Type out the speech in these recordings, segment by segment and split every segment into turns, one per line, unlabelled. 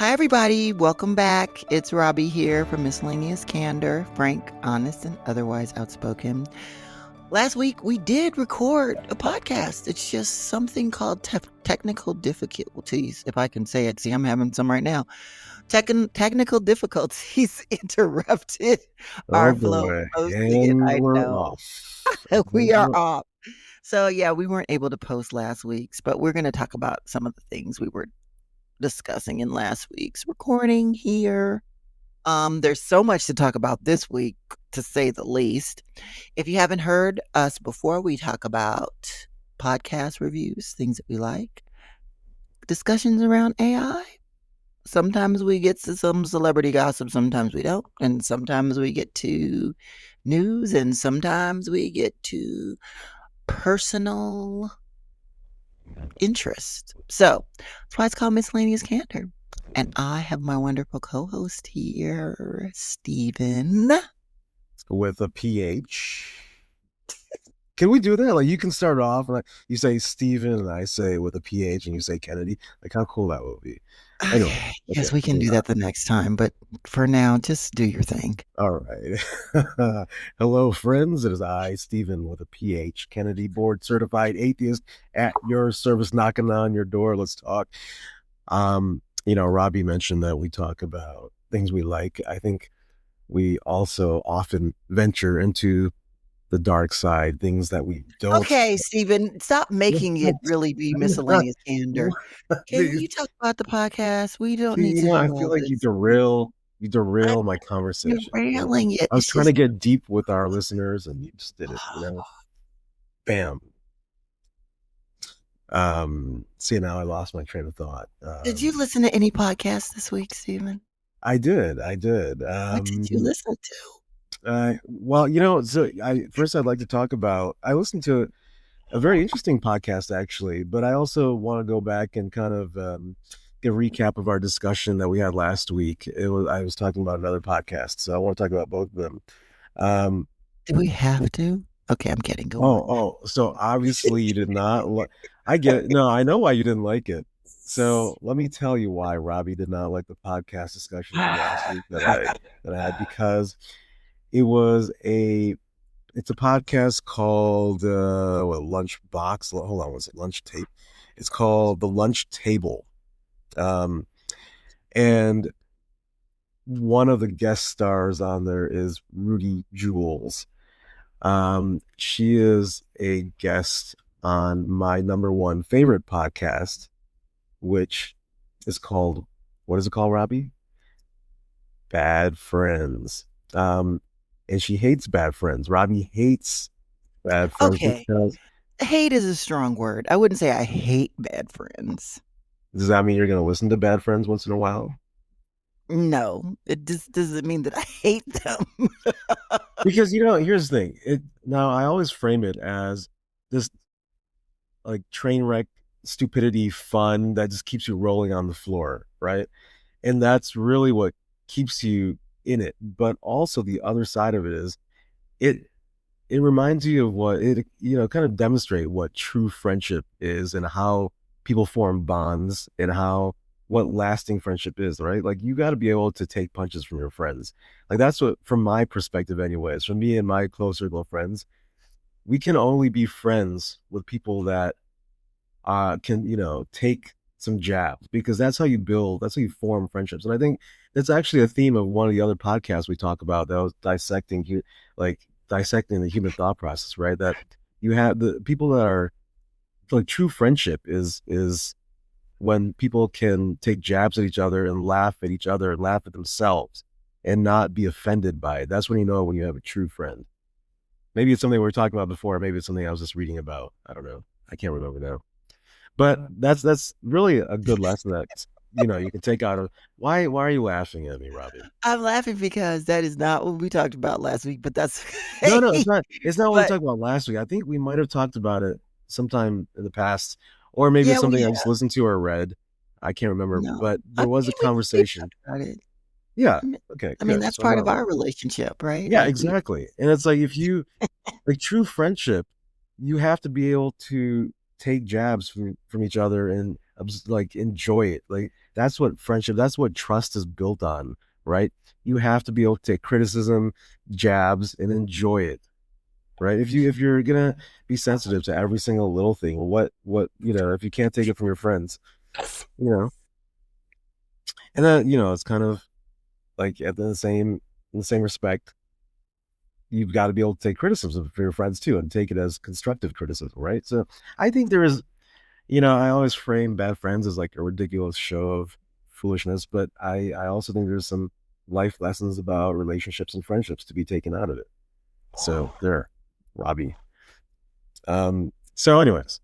Hi, everybody. Welcome back. It's Robbie here from Miscellaneous, Candor, frank, honest, and otherwise outspoken. Last week, we did record a podcast. It's just something called technical difficulties, if I can say it. See, I'm having some right now. Technical difficulties interrupted our flow of
boy,
posting it.
and
I
we're
know.
off.
We are off. So, yeah, we weren't able to post last week's, but we're going to talk about some of the things we were discussing in last week's recording here. There's so much to talk about this week, to say the least. If you haven't heard us before, we talk about podcast reviews, things that we like, discussions around AI. Sometimes we get to some celebrity gossip, sometimes we don't. And sometimes we get to news, and sometimes we get to personal interest. So that's why it's called Miscellaneous Candor. And I have my wonderful co-host here, Stephen.
With a PH. Can we do that? Like, you can start off and you say Stephen, and I say with a PH, and you say Kennedy. Like, how cool that would be. Anyway,
Okay. Yes, we can do that the next time. But for now, just do your thing.
All right. Hello, friends. It is I, Stephen, with a PH, Kennedy, board certified atheist, at your service, knocking on your door. Let's talk. Robbie mentioned that we talk about things we like. I think we also often venture into the dark side, things that we don't.
Okay, Stephen, stop making it really be Miscellaneous Candor. Can you talk about the podcast? We don't need to do
I
all
feel like
this.
you derail my conversation.
Derailing it.
I was trying to get deep with our listeners, and you just did it, Bam. See, now I lost my train of thought.
Did you listen to any podcasts this week, Stephen?
I did.
What did you listen to?
First I'd like to talk about, I listened to a very interesting podcast, actually, but I also want to go back and kind of get a recap of our discussion that we had last week. I was talking about another podcast, so I want to talk about both of them.
Do we have to? Okay, I'm kidding. Go on.
So obviously you did not. I get it. No, I know why you didn't like it. So let me tell you why Robbie did not like the podcast discussion last week that I had, because it's a podcast called Lunchbox. Hold on, was it Lunch Tape? It's called The Lunch Table. And one of the guest stars on there is Rudy Jules. She is a guest on my number one favorite podcast, which is called, what is it called, Robbie? Bad Friends. And she hates Bad Friends. Robbie hates Bad Friends.
Okay. Hate is a strong word. I wouldn't say I hate Bad Friends.
Does that mean you're going to listen to Bad Friends once in a while?
No, it just doesn't mean that I hate them.
Because, here's the thing. Now, I always frame it as this like train wreck stupidity fun that just keeps you rolling on the floor, right? And that's really what keeps you in it. But also the other side of it is it reminds you of what it kind of demonstrate what true friendship is, and how people form bonds, and what lasting friendship is, right? Like, you got to be able to take punches from your friends. Like, that's what, from my perspective anyways, from me and my close circle of friends, we can only be friends with people that can take some jabs, because that's how you form friendships. And I think that's actually a theme of one of the other podcasts we talk about, that was dissecting the human thought process, right? That you have the people that are like, true friendship is when people can take jabs at each other and laugh at each other and laugh at themselves and not be offended by it. That's when you have a true friend. Maybe it's something we were talking about before. Maybe it's something I was just reading about. I don't know. I can't remember now. But that's really a good lesson that you can take out of. Why are you laughing at me, Robbie?
I'm laughing because that is not what we talked about last week. But that's
no, it's not. It's not what we talked about last week. I think we might have talked about it sometime in the past, or maybe it's something I just listened to or read. I can't remember, but there was a conversation. Yeah. Okay.
I mean, that's part of our relationship, right?
Yeah, exactly. And it's like, if you like true friendship, you have to be able to take jabs from each other and like enjoy it. Like, That's what friendship, that's what trust is built on, right? You have to be able to take criticism, jabs, and enjoy it, right? If you're gonna be sensitive to every single little thing, if you can't take it from your friends, you know, and then it's kind of like at the same respect, you've got to be able to take criticism from your friends too and take it as constructive criticism, right? So I think there is, I always frame bad friends as like a ridiculous show of foolishness, but I also think there's some life lessons about relationships and friendships to be taken out of it. So there, Robbie. So anyways,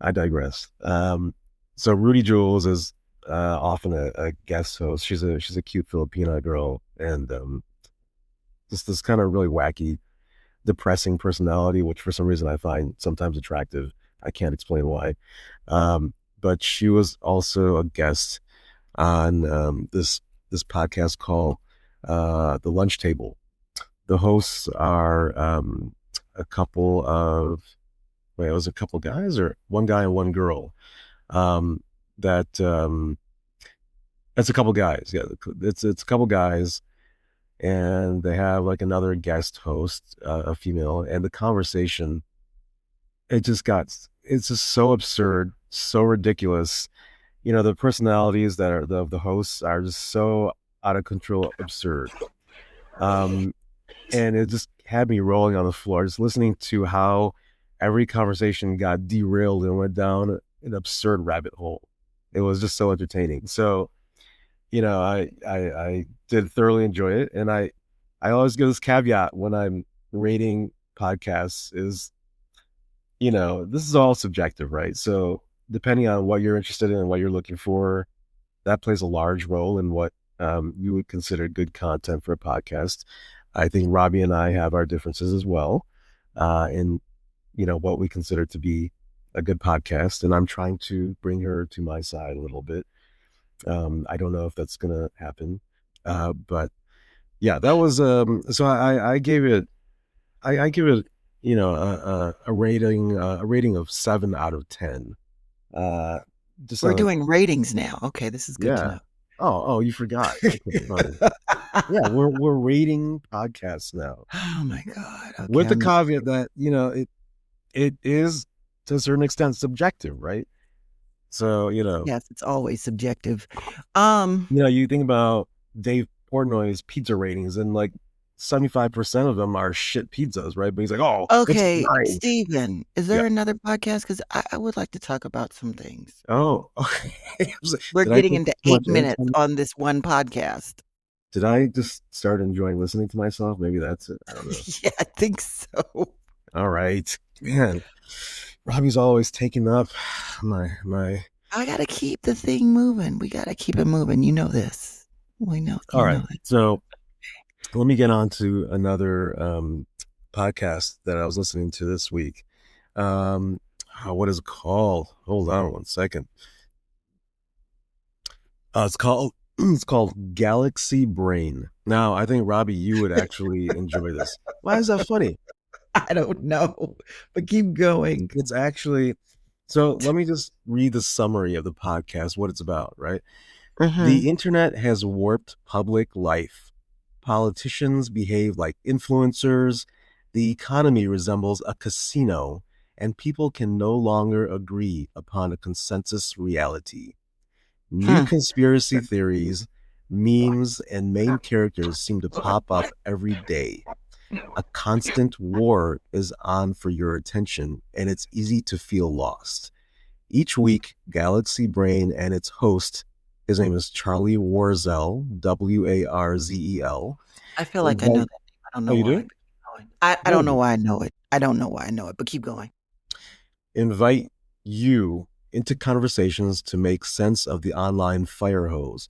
I digress. So Rudy Jules is often a guest host. She's a cute Filipina girl, and just this kind of really wacky, depressing personality, which for some reason I find sometimes attractive. I can't explain why. But she was also a guest on this podcast called The Lunch Table. The hosts are a couple of wait, it was a couple guys or one guy and one girl. Um, that It's a couple guys. Yeah, it's a couple guys, and they have like another guest host, a female, and the conversation it's just so absurd, so ridiculous. The personalities that are the hosts are just so out of control, absurd. Um, and it just had me rolling on the floor, just listening to how every conversation got derailed and went down an absurd rabbit hole. It was just so entertaining. So, I did thoroughly enjoy it, and I always give this caveat when I'm rating podcasts is, this is all subjective, right? So depending on what you're interested in and what you're looking for, that plays a large role in what you would consider good content for a podcast. I think Robbie and I have our differences as well, in what we consider to be a good podcast, and I'm trying to bring her to my side a little bit. I don't know if that's gonna happen, but yeah, that was so I gave it I give it a rating of 7 out of 10. Uh, just
We're
on
doing ratings now. Okay, this is good to
Yeah.
know.
Oh, you forgot. Okay, fine. Yeah, we're rating podcasts now
Oh my God. Okay,
with the
I'm not.
caveat that it is to a certain extent subjective, right? So
Yes, it's always subjective. Um,
you think about Dave Portnoy's pizza ratings, and like 75% of them are shit pizzas, right? But he's like, oh, it's
okay,
fine.
Stephen, is
Yeah.
there another podcast? Because I would like to talk about some things.
Oh, okay.
We're
Did I
getting
take
into
too much
8 minutes
airtime?
on this one podcast.
Did I just start enjoying listening to myself? Maybe that's it. I don't know.
Yeah, I think so.
All right, man. Robbie's always taking up my.
I gotta keep the thing moving. We gotta keep it moving. You know this. We know
All
you
right,
know it.
so let me get on to another podcast that I was listening to this week. What is it called? Hold on one second. It's called Galaxy Brain. Now, I think Robbie, you would actually enjoy this. Why is that funny?
I don't know, but keep going.
It's actually so. Let me just read the summary of the podcast. What it's about, right?
Hmm.
The internet has warped public life. Politicians behave like influencers. The economy resembles a casino, and people can no longer agree upon a consensus reality. New
Hmm.
conspiracy theories, memes, and main characters seem to pop up every day. A constant war is on for your attention, and it's easy to feel lost. Each week, Galaxy Brain and its host, his name is Charlie Warzel, Warzel,
I feel like I know
invite.
that name. I don't
Oh,
know
you
why,
do?
but keep going. I don't know
Oh,
why I know it. I don't know why I know it, but keep going.
invite you into conversations to make sense of the online fire hose.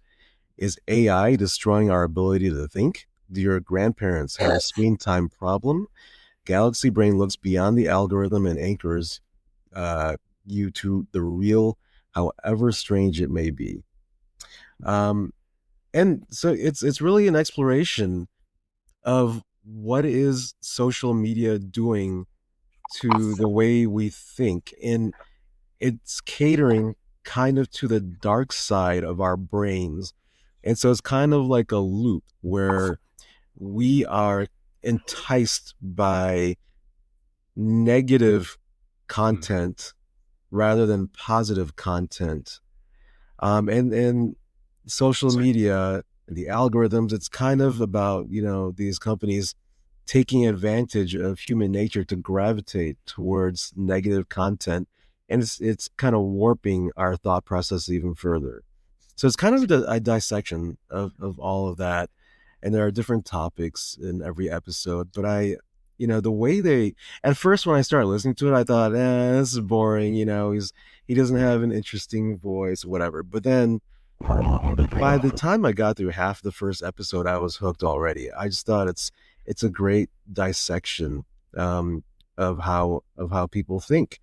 Is AI destroying our ability to think? Do your grandparents have a screen time problem? Galaxy Brain looks beyond the algorithm and anchors uh, you to the real, however strange it may be. Um, and so it's really an exploration of what is social media doing to the way we think, and it's catering kind of to the dark side of our brains. And so it's kind of like a loop where we are enticed by negative content rather than positive content. And social media, the algorithms, it's kind of about, these companies taking advantage of human nature to gravitate towards negative content. And it's kind of warping our thought process even further. So it's kind of a dissection of all of that. And there are different topics in every episode. But the way at first when I started listening to it, I thought, this is boring. He doesn't have an interesting voice, whatever. But then by the time I got through half the first episode, I was hooked already. I just thought it's a great dissection of how people think,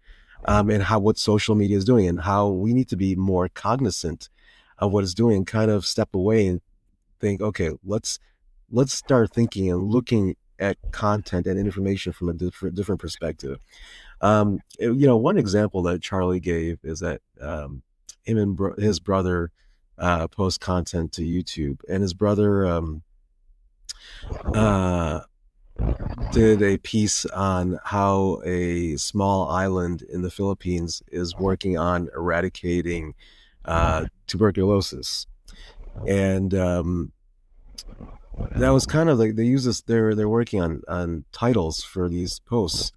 and what social media is doing, and how we need to be more cognizant of what it's doing, and kind of step away and think, okay, let's start thinking and looking at content and information from a different perspective. One example that Charlie gave is that him and his brother post content to YouTube, and his brother uh, did a piece on how a small island in the Philippines is working on eradicating tuberculosis. And that was kind of like they use this. They're working on titles for these posts,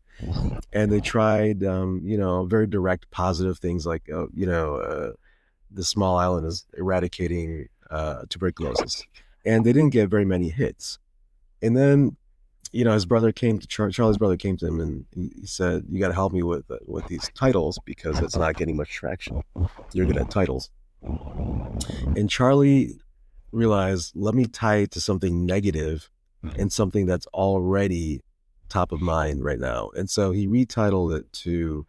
and they tried very direct positive things like the small island is eradicating tuberculosis, and they didn't get very many hits. And then his brother came to Charlie's brother came to him, and he said, "You got to help me with these titles because it's not getting much traction. You're good at titles." And Charlie realized, let me tie it to something negative and something that's already top of mind right now. And so he retitled it to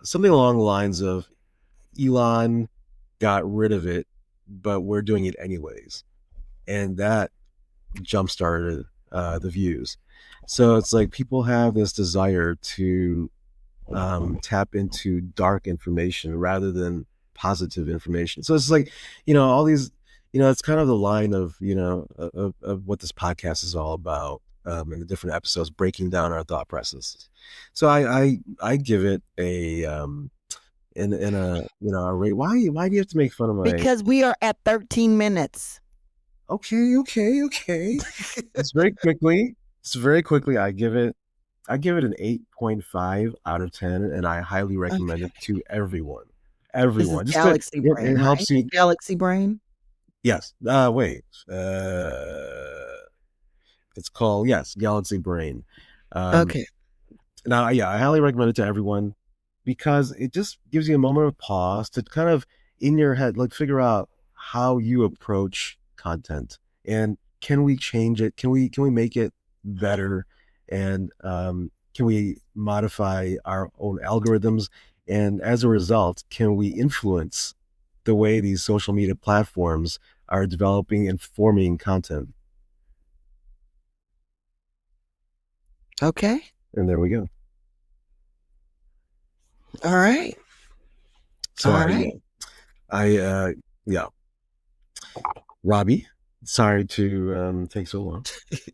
something along the lines of, Elon got rid of it, but we're doing it anyways. And that jump started the views. So it's like people have this desire to tap into dark information rather than positive information. So it's like, all these, it's kind of the line of, of what this podcast is all about, in the different episodes, breaking down our thought processes. So I give it a in a rate. Why do you have to make fun of my?
Because we are at 13 minutes.
Okay. It's very quickly. I give it an 8.5 out of 10, and I highly recommend it to everyone.
This is
Just
Galaxy
it
Brain, right?
helps you.
Galaxy Brain.
Yes. Wait. It's called, yes, Galaxy Brain.
Okay.
Now, yeah, I highly recommend it to everyone because it just gives you a moment of pause to kind of in your head, like figure out how you approach content, and can we change it? Can we make it better? And can we modify our own algorithms? And as a result, can we influence the way these social media platforms are developing and forming content?
Okay.
And there we go.
All right.
So
All right.
yeah. Robbie, sorry to take so long.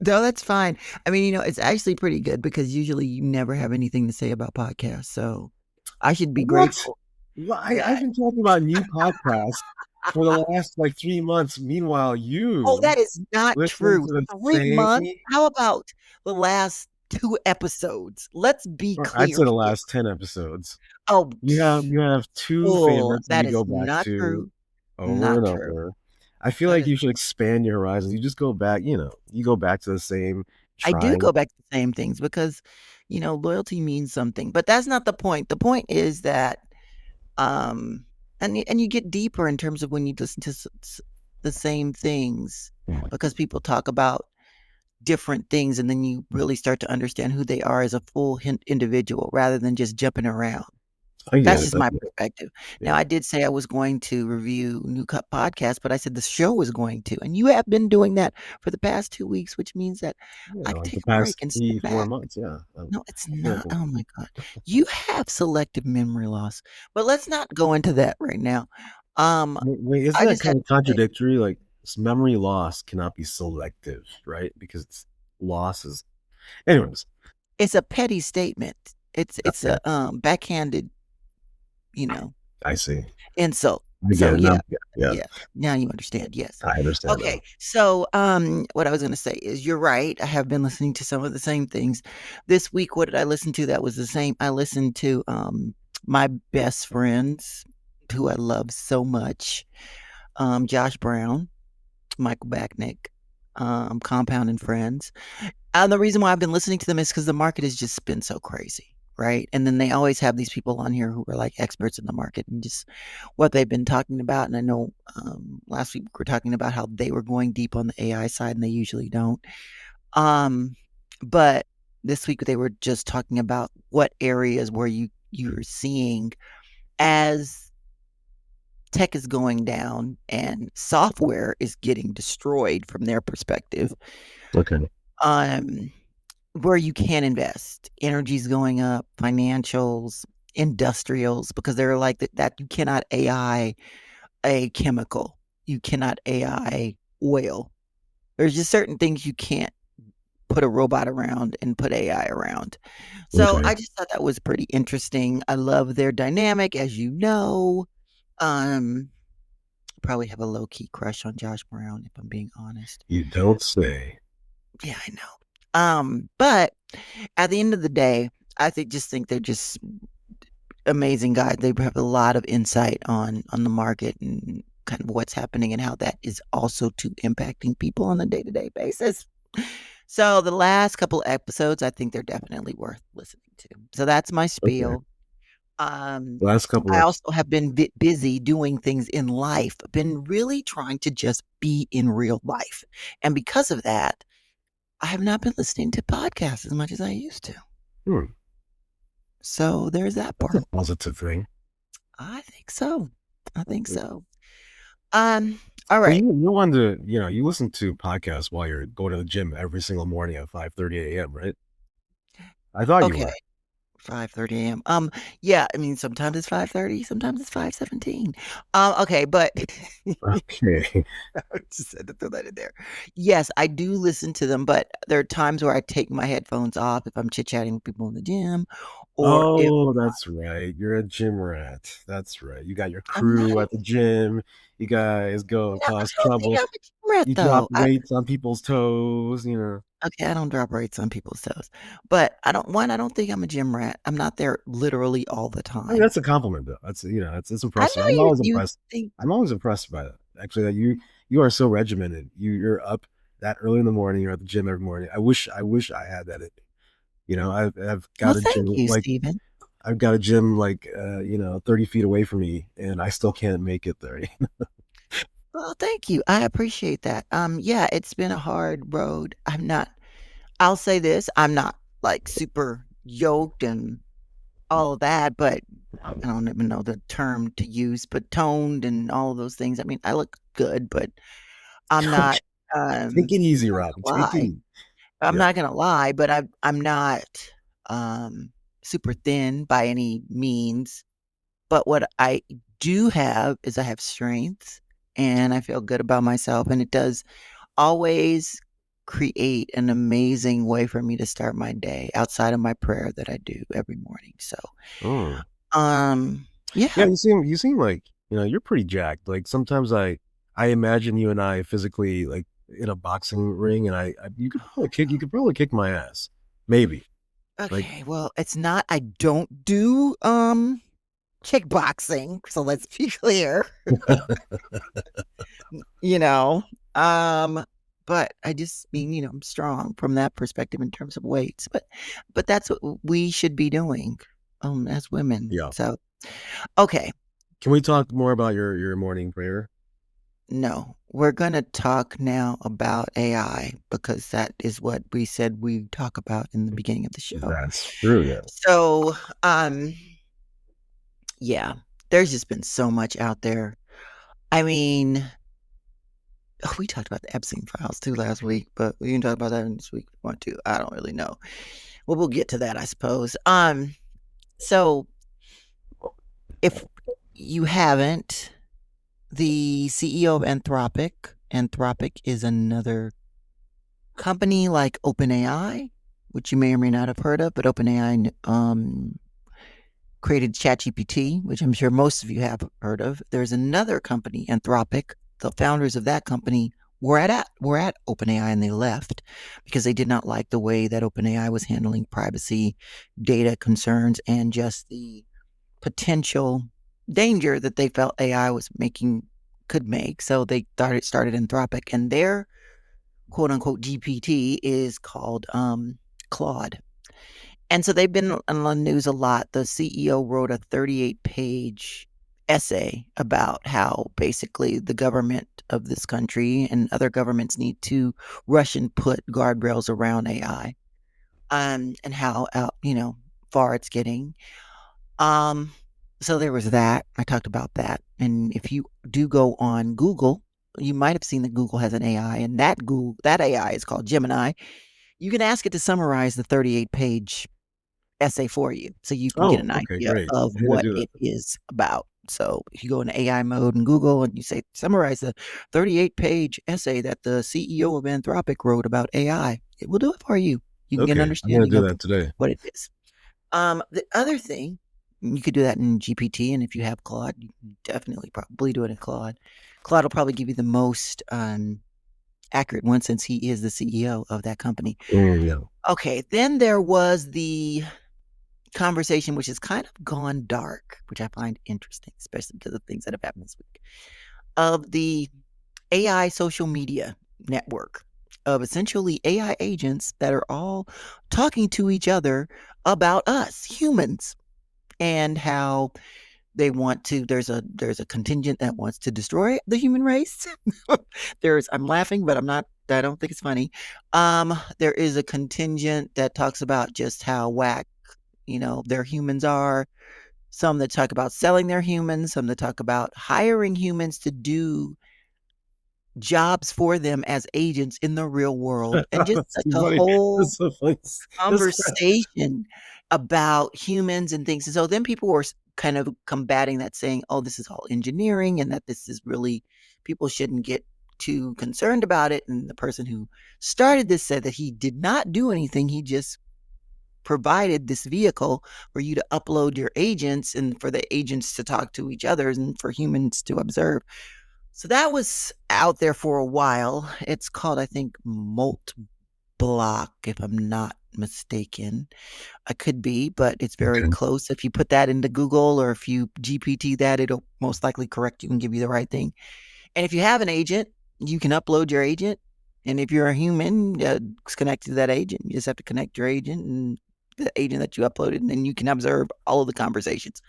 No, that's fine. I mean, it's actually pretty good because usually you never have anything to say about podcasts. So I should be
What?
grateful.
Well, I've been talking about new podcasts for the last like 3 months. Meanwhile,
Oh,
you
that is not
listen
true.
to the
3 months?
same.
How about the last 2 episodes? Let's be
I'd
clear
say the
here.
last 10 episodes.
Oh,
You have two
bull.
favorites that
That
you
is
go back
not
to
true.
over
Not
and
true.
over. I feel
That
like
is.
you should expand your horizons. You just go back, you go back to the same
I do
trying.
go back to the same things because, loyalty means something. But that's not the point. The point is that, um, and you get deeper in terms of when you listen to the same things because people talk about different things, and then you really start to understand who they are as a full individual rather than just jumping around.
I get
That's
it.
just
I
my
get it.
perspective. Now,
Yeah.
I did say I was going to review New Cup podcast, but I said the show was going to, and you have been doing that for the past 2 weeks, which means that
Yeah,
I can
like the
take a break
past
and sit
3, 4
back.
months. Yeah.
No, it's
I feel like
not. Oh my god. You have selective memory loss, but let's not go into that right now. Um,
wait, isn't
I
that
just
kind
had
of
to say
contradictory? Like memory loss cannot be selective, right? Because it's loss is anyways.
it's a petty statement. It's
Okay.
a, backhanded, you know,
I see.
insult.
I get
So,
it now.
yeah.
Yeah, yeah.
Yeah. Now you understand, yes.
I understand
Okay,
now.
so, what I was gonna say is you're right, I have been listening to some of the same things. This week, what did I listen to that was the same? I listened to, my best friends, who I love so much, Josh Brown, Michael Backnick, Compound and Friends. And the reason why I've been listening to them is because the market has just been so crazy, right? And then they always have these people on here who are like experts in the market and just what they've been talking about. And I know last week we were talking about how they were going deep on the AI side, and they usually don't. Um, but this week they were just talking about what areas where you're seeing as tech is going down and software is getting destroyed from their perspective.
Okay.
Um, where you can invest. Energy's going up, financials, industrials, because they're like that you cannot AI a chemical. You cannot AI oil. There's just certain things you can't put a robot around and put AI around. So
Okay.
I just thought that was pretty interesting. I love their dynamic, as you know. Um, probably have a low key crush on Josh Brown, if I'm being honest.
You don't say.
Yeah, I know. But at the end of the day, I think they're just amazing guys. They have a lot of insight on the market and kind of what's happening and how that is also to impacting people on a day-to-day basis. So the last couple episodes, I think they're definitely worth listening to. So that's my
Okay.
spiel. Um,
Last couple
I
episodes.
also have been busy doing things in life, been really trying to just be in real life. And because of that, I have not been listening to podcasts as much as I used to.
Hmm.
So there's that
That's a
part.
positive thing.
I think so. I think so. Um, all
But
right.
you want to, you listen to podcasts while you're going to the gym every single morning at 5:30 a.m., right? I thought you
Okay.
were.
5:30 AM. Yeah, I mean, sometimes it's 5:30, sometimes it's 5:17. Okay, but
Okay.
I just had to throw that in there. Yes, I do listen to them, but there are times where I take my headphones off if I'm chit-chatting with people in the gym or if
Oh, that's right. You're a gym rat. That's right. You got your
I'm not
crew at the gym. You guys go and
I
cause
don't think
trouble.
I'm a gym rat
You drop
though.
weights on people's toes.
Okay, I don't drop rates on people's toes. But I don't think I'm a gym rat. I'm not there literally all the
I mean,
time.
that's a compliment though. That's
I
impressive. I'm
know
always
you
impressed.
think
I'm always impressed by that. Actually, that you are so regimented. You're up that early in the morning. You're at the gym every morning. I wish I had that. I've
well,
got a
thank
gym
you,
like
Stephen.
I've got a gym like 30 feet away from me, and I still can't make it there.
Well, thank you. I appreciate that. Yeah, it's been a hard road. I'll say this, I'm not like super yoked and all of that, but I don't even know the term to use, but toned and all of those things. I mean, I look good, but I'm not
Take it
I'm
easy,
not
Robbie.
gonna
Take it
lie.
easy.
I'm
Yeah.
not gonna lie, but I'm not um super thin by any means. But what I do have is I have strengths and I feel good about myself. And it does always create an amazing way for me to start my day outside of my prayer that I do every morning. So,
Mm. Yeah,
yeah.
you seem like, you're pretty jacked. Like sometimes I imagine you and I physically like in a boxing ring and you could probably kick my ass. Maybe. Like
Okay. Well, it's not, I don't do, kickboxing. So let's be clear, you know, um, but I just mean, I'm strong from that perspective in terms of weights, but that's what we should be doing, as women.
yeah.
So, okay.
Can we talk more about your morning prayer?
No, we're going to talk now about AI because that is what we said we talk about in the beginning of the show.
That's true, yeah.
So, um, Yeah, there's just been so much out there. I mean, we talked about the Epstein files too last week, but we can talk about that this week if we want to. I don't really know. Well, we'll get to that, I suppose. So if you haven't, the CEO of Anthropic is another company like OpenAI, which you may or may not have heard of, but OpenAI created ChatGPT, which I'm sure most of you have heard of. There's another company, Anthropic. The founders of that company were at OpenAI and they left because they did not like the way that OpenAI was handling privacy, data concerns, and just the potential danger that they felt AI was making could make. So they started Anthropic, and their quote unquote GPT is called Claude. And so they've been on the news a lot. The CEO wrote a 38-page essay about how basically the government of this country and other governments need to rush and put guardrails around AI, and how far it's getting. Um, so there was that. I talked about that. And if you do go on Google, you might have seen that Google has an AI, and that AI is called Gemini. You can ask it to summarize the 38-page essay for you so you can get
Oh,
an
okay,
idea
great.
of
I need to
what
do that.
it is about. So if you go into AI mode in Google and you say, summarize the 38-page essay that the CEO of Anthropic wrote about AI, it will do it for you. You can get an
Okay, I'm gonna
understanding
do
of
that today.
what it is. The other thing, you could do that in GPT, and if you have Claude, you can definitely probably do it in Claude. Claude will probably give you the most accurate one since he is the CEO of that company.
Yeah.
Okay, then there was the conversation, which has kind of gone dark, which I find interesting, especially because of things that have happened this week, of the AI social media network of essentially AI agents that are all talking to each other about us humans and how they want to there's a contingent that wants to destroy the human race. There's I'm laughing, but I don't think it's funny. There is a contingent that talks about just how whack, their humans are. Some that talk about selling their humans, some that talk about hiring humans to do jobs for them as agents in the real world, and just
That's
like
too
a
funny.
whole
That's so funny. That's
conversation about humans and things. And so then people were kind of combating that, saying, oh, this is all engineering and that this is really, people shouldn't get too concerned about it. And the person who started this said that he did not do anything. He just provided this vehicle for you to upload your agents and for the agents to talk to each other and for humans to observe. So that was out there for a while. It's called, I think, Molt Block, if I'm not mistaken. I could be, but it's very
okay.
close. If you put that into Google or if you GPT that, it'll most likely correct you and give you the right thing. And if you have an agent, you can upload your agent. And if you're a human, it's connected to that agent. You just have to connect your agent and the agent that you uploaded, and then you can observe all of the conversations.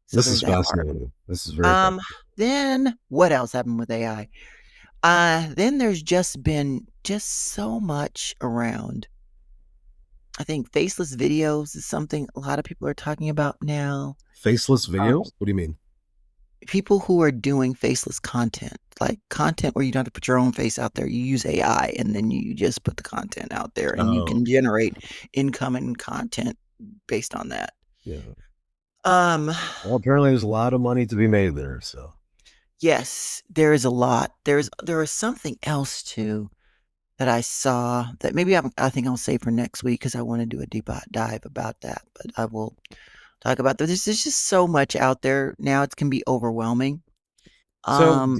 So
This
there's
is
that part.
fascinating. This is very
Um,
fascinating.
then what else happened with AI? Then there's just been just so much around. I think faceless videos is something a lot of people are talking about now.
Faceless
Um,
videos? What do you mean?
People who are doing faceless content, like content where you don't have to put your own face out there. You use AI and then you just put the content out there and you
Oh,
can generate income and content based on that.
yeah.
Um,
Well, apparently there's a lot of money to be made there. So,
yes, there is a lot. There is something else too that I saw that maybe I think I'll save for next week because I want to do a deep dive about that. But I will talk about that. There's just so much out there now. It can be overwhelming.
so
Um,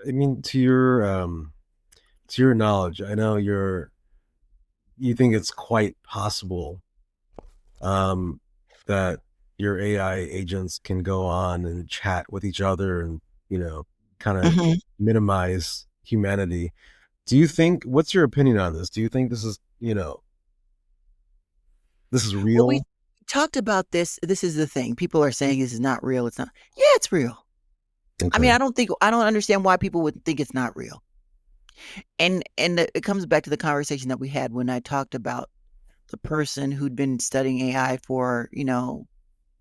I mean, to your knowledge, I know you think it's quite possible um, that your AI agents can go on and chat with each other and, kind of
mhm.
minimize humanity. Do you think, what's your opinion on this? Do you think this is
Well, we
real?
talked about this. This is the thing. People are saying this is not real. It's not. Yeah, it's real. I mean,
Okay.
I don't understand why people would think it's not real. And it comes back to the conversation that we had when I talked about the person who'd been studying AI for,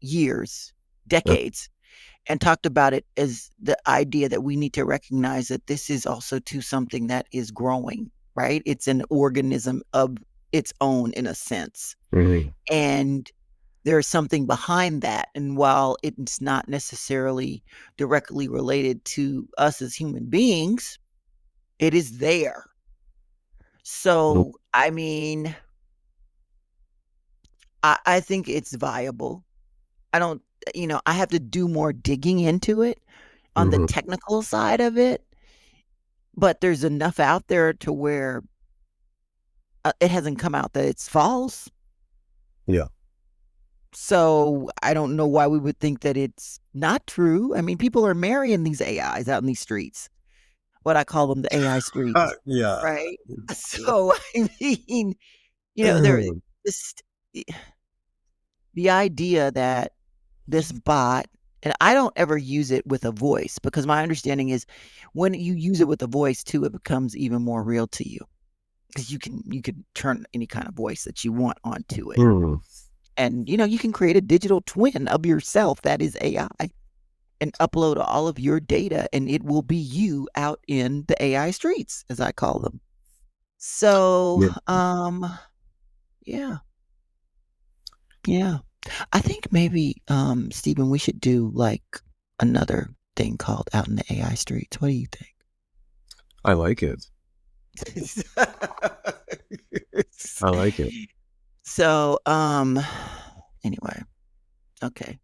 years. decades, and talked about it as the idea that we need to recognize that this is also too something that is growing, right? It's an organism of its own in a sense.
Mhm.
And there's something behind that. And while it's not necessarily directly related to us as human beings, it is there.
Mhm.
So, I mean, I think it's viable. I don't, I have to do more digging into it on the
Mhm.
technical side of it, but there's enough out there to where it hasn't come out that it's false.
Yeah.
So I don't know why we would think that it's not true. I mean, people are marrying these AIs out in these streets. What I call them the AI streets,
Yeah.
right? So I mean, there this the idea that this bot, and I don't ever use it with a voice because my understanding is when you use it with a voice too, it becomes even more real to you because you can turn any kind of voice that you want onto it.
Hmm.
And you can create a digital twin of yourself that is AI and upload all of your data and it will be you out in the AI streets, as I call them. So,
Yeah.
yeah. Yeah. I think maybe Stephen, we should do like another thing called out in the AI streets. What do you
I like it.
think?
I like it.
So, anyway, okay.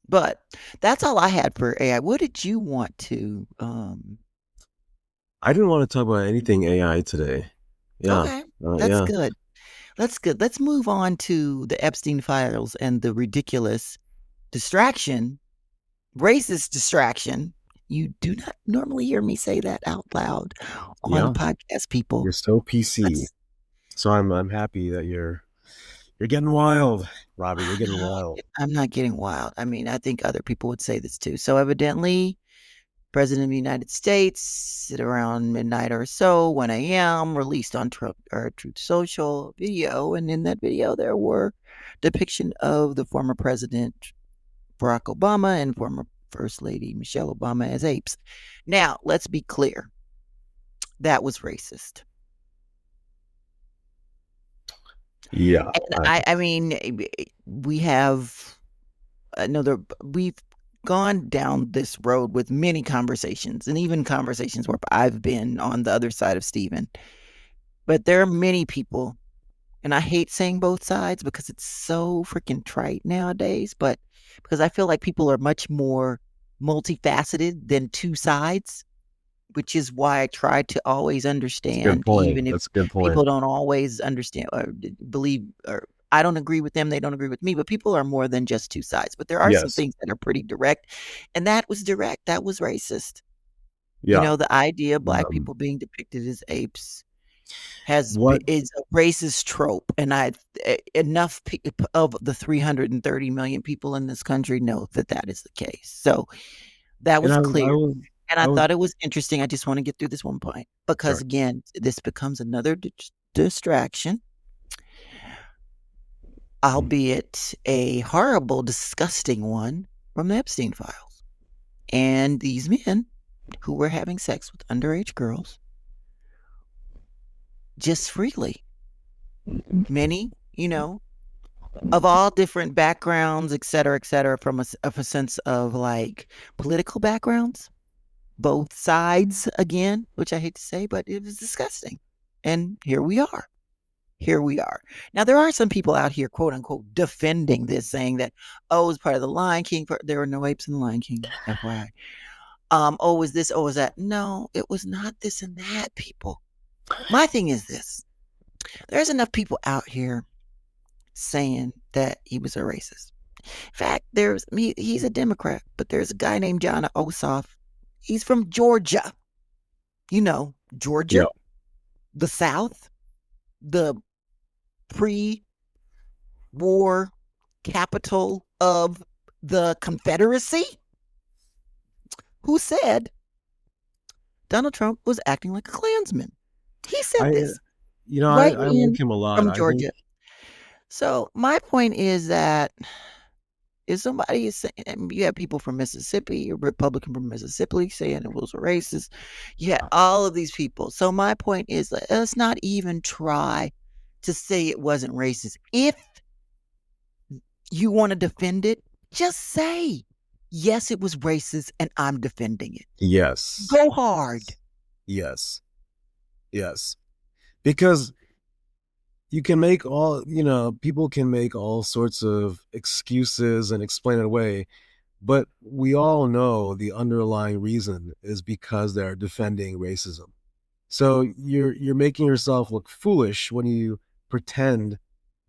But that's all I had for AI. What did you want to
I didn't want to talk about anything AI today. Yeah.
Okay, that's
Yeah.
good. That's good. Let's move on to the Epstein files and the ridiculous distraction, racist distraction. You do not normally hear me say that out loud on a
Yeah.
podcast, people.
You're so PC.
Let's
So I'm happy that you're getting wild, Robbie. You're getting
no,
wild.
I'm not getting wild. I mean, I think other people would say this too. So evidently, President of the United States at around midnight or so, 1 a.m., released on Truth Social video. And in that video, there were depiction of the former President Barack Obama and former First Lady Michelle Obama as apes. Now, let's be clear. That was racist.
Yeah.
And I mean, we have another, we've gone down this road with many conversations and even conversations where I've been on the other side of Stephen. But there are many people, and I hate saying both sides because it's so freaking trite nowadays, but because I feel like people are much more multifaceted than two sides, which is why I try to always
That's a good
understand,
point.
even if
That's a good point.
people don't always understand or believe, or I don't agree with them, they don't agree with me, but people are more than just two sides. But there are some
Yes.
things that are pretty direct, and that was direct. That was racist.
Yeah.
The idea of black
Um,
people being depicted as apes
what
is a racist trope, and enough of the 330 million people in this country know that that is the case. So that
and
was
I
clear.
was
And I
I was
thought it was interesting. I just want to get through this one point because,
sorry.
again, this becomes another distraction, albeit a horrible, disgusting one from the Epstein files. And these men who were having sex with underage girls just freely. Many, of all different backgrounds, et cetera, from of a sense of like political backgrounds, both sides again, which I hate to say, but it was disgusting. And here we are. Here we are. Now, there are some people out here, quote unquote, defending this, saying that, oh, it's part of the Lion King. There were no apes in the Lion King, FYI. Oh, was this? Oh, was that? No, it was not this and that, people. My thing is this: there's enough people out here saying that he was a racist. In fact, he's a Democrat, but there's a guy named John Ossoff. He's from Georgia.
Yeah.
Georgia, the South, the pre war capital of the Confederacy, who said Donald Trump was acting like a Klansman. He said
I
this,
I
writing
like
in
him a lot.
from
I think
Georgia. So my point is that If somebody is saying, you have people from Mississippi, a Republican from Mississippi saying it was racist, you had all of these people. So my point is, let's not even try to say it wasn't racist. If you want to defend it, just say, yes, it was racist and I'm defending it.
Yes.
Go hard.
Yes. Yes. Because you can make all, people can make all sorts of excuses and explain it away, but we all know the underlying reason is because they're defending racism. So you're making yourself look foolish when you pretend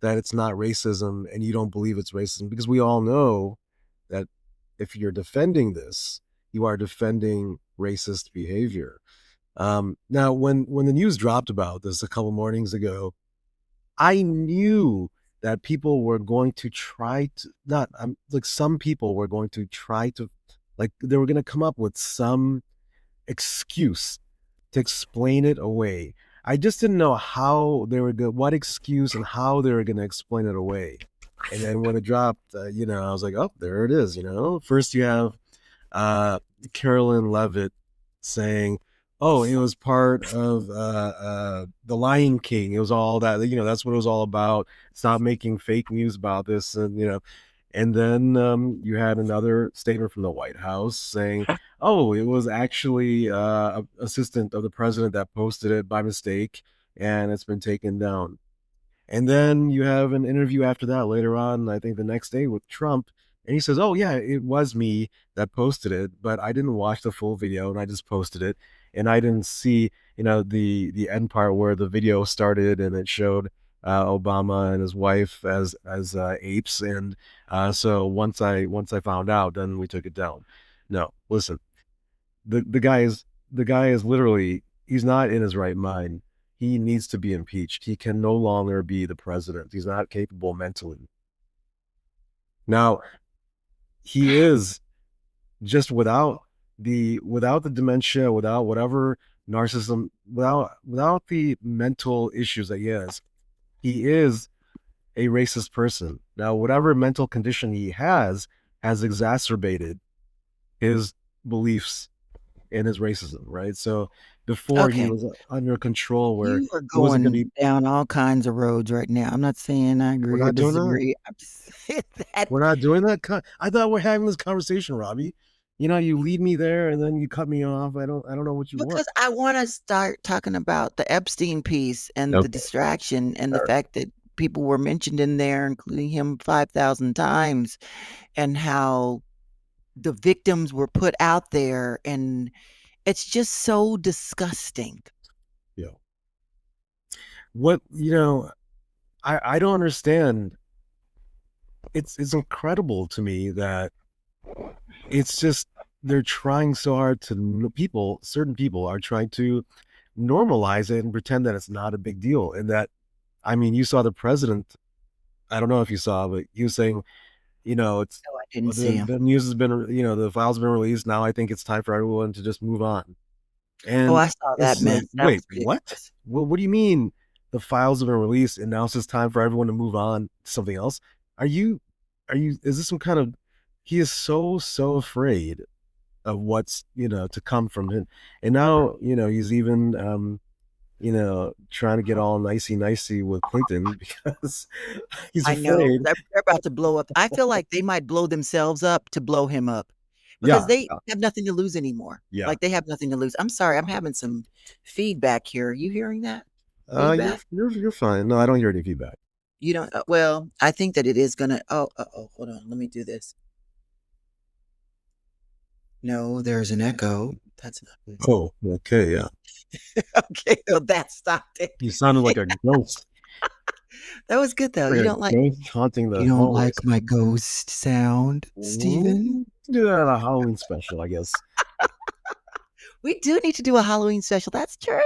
that it's not racism and you don't believe it's racism, because we all know that if you're defending this, you are defending racist behavior. Now, when the news dropped about this a couple mornings ago, I knew that people were going to try to not like some people were going to try to, like, they were going to come up with some excuse to explain it away. I just didn't know how they were going, what excuse and how they were going to explain it away. And then when it dropped, I was like, oh, there it is. First you have uh, Carolyn Levitt saying, "Oh, it was part of the Lion King. It was all that. That's what it was all about. Stop making fake news about this." And then you had another statement from the White House saying, "Oh, it was actually assistant of the president that posted it by mistake, and it's been taken down." And then you have an interview after that later on, I think the next day, with Trump. And he says, "Oh, yeah, it was me that posted it, but I didn't watch the full video and I just posted it. And I didn't see, the end part where the video started and it showed Obama and his wife as apes. And so once I found out, then we took it down." No, listen, the guy is literally, he's not in his right mind. He needs to be impeached. He can no longer be the president. He's not capable mentally. Now, he is just without the dementia, without whatever narcissism, without the mental issues that he has. He is a racist person. Now, whatever mental condition he has exacerbated his beliefs in his racism, right? So before he
Okay.
was under control, where
You are
he wasn't going to
going
be.
down all kinds of roads right now. I'm not saying I
We're
agree or
not doing that.
disagree. I'm just saying that
We're not doing that. I thought we're having this conversation, Robbie. You lead me there and then you cut me off. I don't know what you want.
because I want to start talking about the Epstein piece and the
Okay.
distraction and the
All right.
fact that people were mentioned in there, including him 5,000 times, and how the victims were put out there. And it's just so disgusting.
Yeah. What I don't understand. It's incredible to me that it's just they're trying so hard to certain people are trying to normalize it and pretend that it's not a big deal. And that, I mean, you saw the president. I don't know if you saw, but he was saying, it's
No, I didn't see him.
the news has been, the files have been released. Now I think it's time for everyone to just move on.
Oh,
And
I saw that
it's like,
mess. That
wait,
was
what?
ridiculous.
What do you mean the files have been released and now it's just time for everyone to move on to something else? Are you, is this some kind of, he is so afraid of what's, to come from him. And now, he's even, trying to get all nicey with Clinton because he's
I know.
afraid.
They're about to blow up. I feel like they might blow themselves up to blow him up because
Yeah.
they have nothing to lose anymore.
Yeah.
Like they have nothing to lose. I'm sorry, I'm having some feedback here. Are you hearing that?
You're
Feedback?
you're fine. No, I don't hear any feedback.
You don't well, I think that it is gonna hold on, let me do this. No, there's an echo. That's not good.
Oh, okay, yeah.
Okay, so that stopped it.
You sounded like a ghost.
That was good though.
Like a ghost haunting
You
the
don't
hallways.
like my ghost sound, Stephen?
Do that on a Halloween special, I guess.
We do need to do a Halloween special. That's true.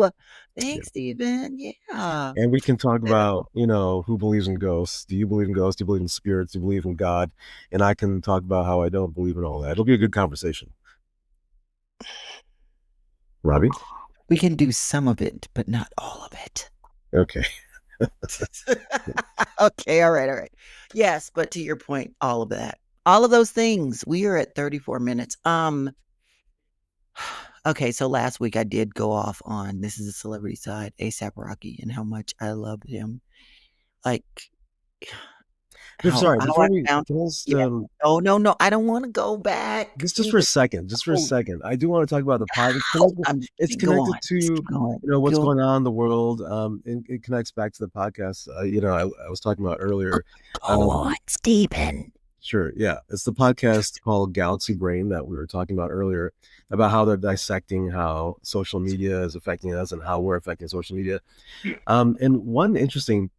Yeah.
Thanks, Stephen. Yeah.
And we can talk about, who believes in ghosts. Do you believe in ghosts? Do you believe in spirits? Do you believe in God? And I can talk about how I don't believe in all that. It'll be a good conversation. Robbie?
We can do some of it, but not all of it.
Okay.
Okay, all right, all right. Yes, but to your point, all of that. All of those things. We are at 34 minutes. Okay, so last week I did go off on this is a celebrity side, ASAP Rocky and how much I loved him. Like
Sorry,
how I
before we
found
can I just,
yeah. Oh no, no, I don't want to go back.
just
Leave
for a
it
second, just for a
alone.
second, I do want to talk about the pod.
No, I'm just
It's
kidding. Go
connected
on.
to
Just keep going.
what's
Go
going on in the world. It connects back to the podcast. I was talking about earlier.
go
Um,
on, Stephen.
sure, yeah, it's the podcast called Galaxy Brain that we were talking about earlier about how they're dissecting how social media is affecting us and how we're affecting social media. And one interesting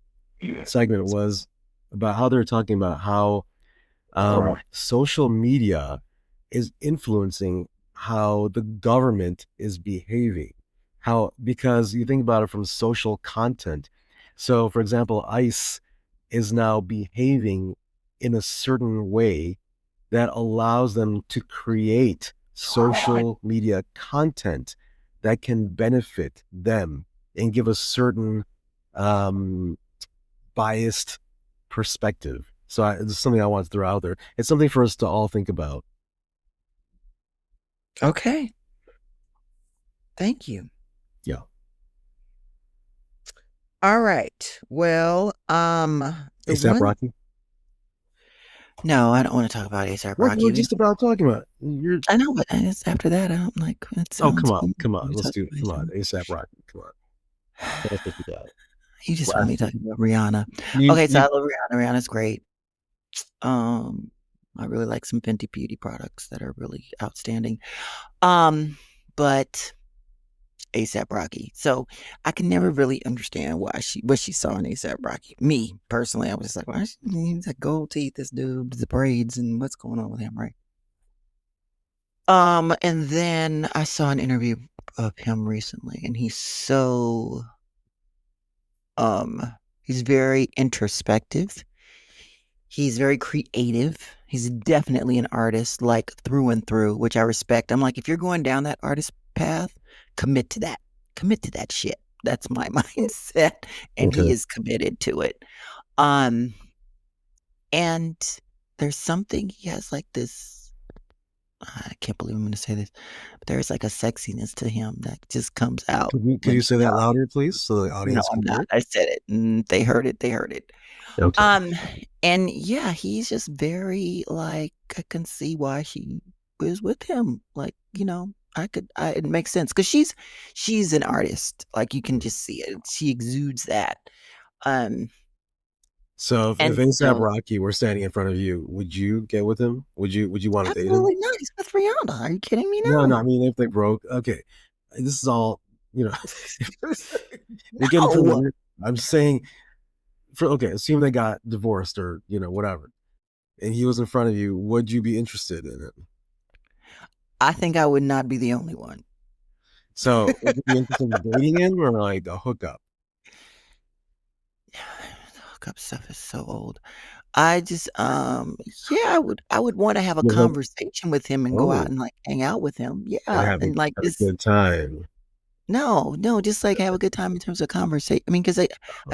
segment was about how they're talking about how social media is influencing how the government is behaving. How, because you think about it from social content. So, for example, ICE is now behaving in a certain way that allows them to create social media content that can benefit them and give a certain um, biased perspective. So it's something I want to throw out there. It's something for us to all think about.
Okay. Thank you.
Yeah.
All right. Well, the
ASAP
one
Rocky.
no, I don't want to talk about ASAP
What we're
Rocky.
just about talking about. You're
I know, but it's after that, I don't like it
oh
sounds boring.
come on.
We
Let's
talk
do it.
about
Come on.
ASAP.
ASAP Rocky. Come on. Tell us what you got.
You just want me
Last
talking about Rihanna.
you
Okay, so I
you
love Rihanna. Rihanna's great. Um, I really like some Fenty Beauty products that are really outstanding. But ASAP Rocky. So I can never really understand why what she saw in ASAP Rocky. Me personally, I was just like, why he's got gold teeth, this dude, the braids, and what's going on with him, right? And then I saw an interview of him recently, and he's very introspective. He's very creative. He's definitely an artist, like through and through, which I respect. I'm like, if you're going down that artist path, commit to that. Commit to that shit. That's my mindset. And
okay.
he is committed to it. Um, and there's something he has like this. I can't believe I'm going to say this, but there's like a sexiness to him that just comes out
Could
when
you
he
say that
talks.
louder, please, so the
No,
audience
I'm
can
not.
hear?
I said it. They heard it. They heard it.
Okay.
Um, and yeah, he's just very like I can see why she was with him. Like, it makes sense because she's an artist. Like you can just see it. She exudes that. Um,
So if
and
ASAP Rocky were standing in front of you, would you get with him? Would you want to date him?
absolutely not. He's with Rihanna. Are you kidding me?
No, no. I
No.
mean, if they broke, okay. This is all you know. They get in front of
No.
you. I'm saying for okay, assume they got divorced or whatever, and he was in front of you, would you be interested in it?
I think I would not be the only one.
So would you be interested in dating him or like a hookup?
Hookup stuff is so old. I just yeah, I would want to have a
You know,
conversation with him and go out
oh,
and like hang out with him.
or
Yeah. And like
have a
just
good time.
no, no, just like have a good time in terms of conversation. I mean, because I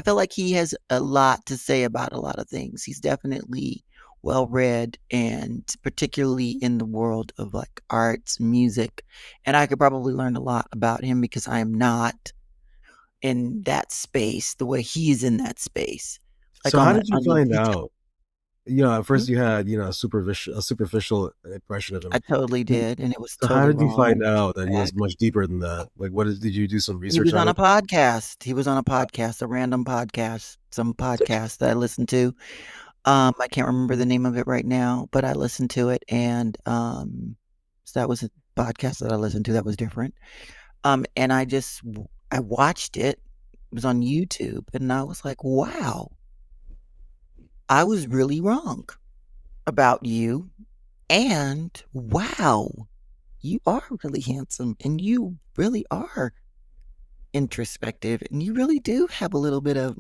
feel like he has a lot to say about a lot of things. He's definitely well read and particularly in the world of like arts, music. And I could probably learn a lot about him because I am not in that space the way he's in that space. Like
So
on
how
the
did you find out? At
Hmm?
first you had, a superficial impression of him.
I totally did, and it was
So how
totally
did you
wrong.
find out that he was
Back.
much deeper than that? Like, did you do some
He
research
was
on
on a
it?
podcast. He was on a podcast, a random podcast, some podcast that I listened to. I can't remember the name of it right now, but I listened to it, and so that was a podcast that I listened to that was different. And I watched it. It was on YouTube, and I was like, wow, I was really wrong about you, and wow, you are really handsome, and you really are introspective, and you really do have a little bit of,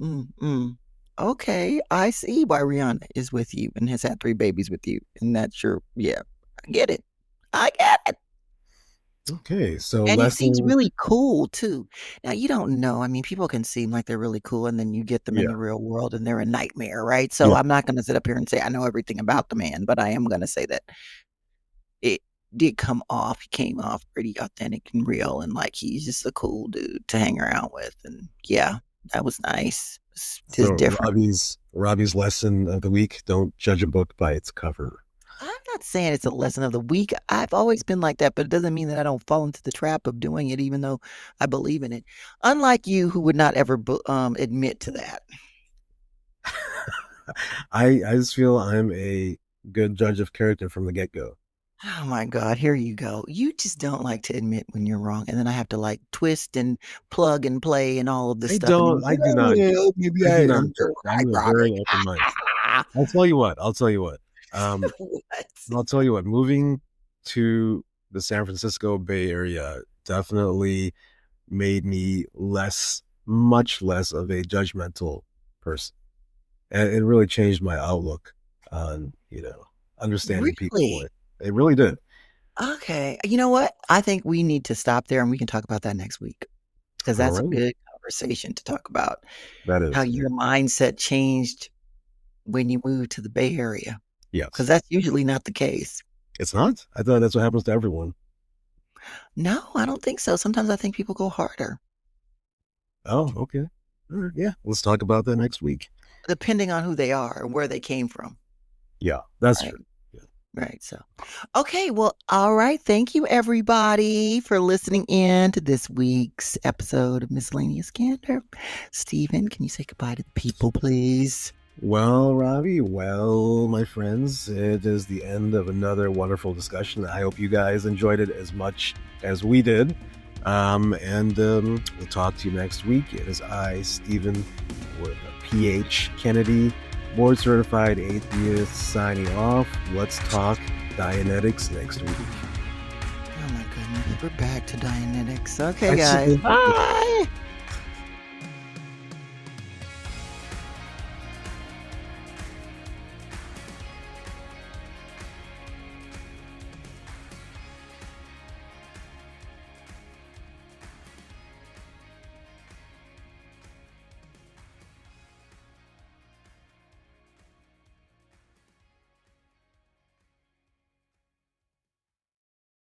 okay, I see why Rihanna is with you and has had 3 babies with you, and that's your, yeah, I get it. I get it.
Okay, so
And he seems
lesson.
really cool too. Now you don't know. I mean, people can seem like they're really cool, and then you get them in
Yeah,
the real world, and they're a nightmare, right? So
yeah.
I'm not going to sit up here and say I know everything about the man, but I am going to say that it did come off. He came off pretty authentic and real, and like he's just a cool dude to hang around with. And yeah, that was nice. It's
So
just different.
Robbie's lesson of the week: don't judge a book by its cover.
I'm not saying it's a lesson of the week. I've always been like that, but it doesn't mean that I don't fall into the trap of doing it, even though I believe in it. Unlike you, who would not ever admit to that.
I just feel I'm a good judge of character from the get go.
Oh my God, here you go. You just don't like to admit when you're wrong, and then I have to like twist and plug and play and all of this stuff, and then you
I
say,
do
"Oh,
not.
well, maybe
I do
I
not.
am. You're right,
I'm a
Robbie."
very open mind. I'll tell you what. I'll tell you what. Um,
What?
I'll tell you what. Moving to the San Francisco Bay Area definitely made me much less of a judgmental person, and it really changed my outlook on understanding people.
Really?
It really did.
Okay. You know what? I think we need to stop there and we can talk about that next week because
All
that's a
right,
good conversation to talk about
that
how
is, yeah.
your mindset changed when you moved to the Bay Area because
Yes.
that's usually not the case.
It's not. I thought that's what happens to everyone.
No, I don't think so. Sometimes I think people go harder
Oh, okay. All right, yeah, let's talk about that next week.
depending on who they are and where they came from.
Yeah, that's
Right.
true. Yeah.
Right. So, okay. Well, all right. Thank you, everybody, for listening in to this week's episode of Miscellaneous Candor. Stephen, can you say goodbye to the people, please?
Well, Robbie, well, my friends, it is the end of another wonderful discussion. I hope you guys enjoyed it as much as we did. And we'll talk to you next week. It is I, Stephen, with a PH Kennedy, board certified atheist, signing off. Let's talk Dianetics next week.
Oh, my goodness. We're back to Dianetics. Okay,
I
guys.
see.
Bye.